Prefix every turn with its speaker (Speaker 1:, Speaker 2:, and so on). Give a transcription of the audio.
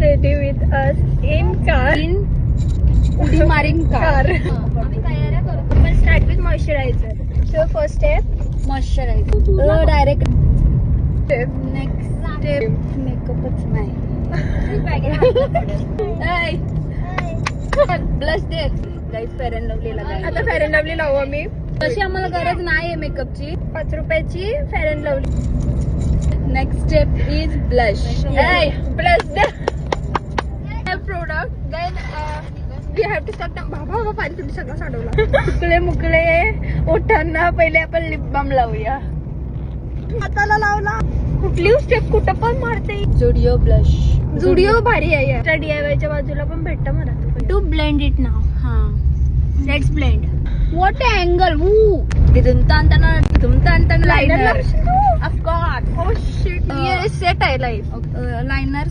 Speaker 1: ready with us in car.
Speaker 2: उडी मारीन car.
Speaker 1: आम्ही तयाऱ्या करतो. आपण start with moisturiser. So first step
Speaker 2: moisturiser. Direct
Speaker 1: next step
Speaker 2: मेकअपच नाही. ब्लश दे गाईस. फेअर अँड लवली लागायला.
Speaker 1: आता फेअर अँड लवली लावू आम्ही.
Speaker 2: तशी आम्हाला गरज नाही मेकअपची.
Speaker 1: 5 रुपयाची fair and lovely.
Speaker 2: Next step is blush.
Speaker 1: Plus the product then we have to start. बाबा पाणी तुम्ही सगळं साडवला. मुकले ओठांना पहिले आपण लिप बाम लावूया. हाताला लावला. कुठली स्टेप कुठं पण मारते.
Speaker 2: जुडिओ ब्लश.
Speaker 1: जुडिओ भारी आहे. DIYच्या बाजूला पण भेटतं मला.
Speaker 2: टू ब्लेंड इट नाव. हा
Speaker 1: लेट्स ब्लेंड.
Speaker 2: What angle. तिथून ताणताना लायनर. ऑफकोर्स.
Speaker 1: Oh shit. ये सेट आहे लाईफ.
Speaker 2: लायनर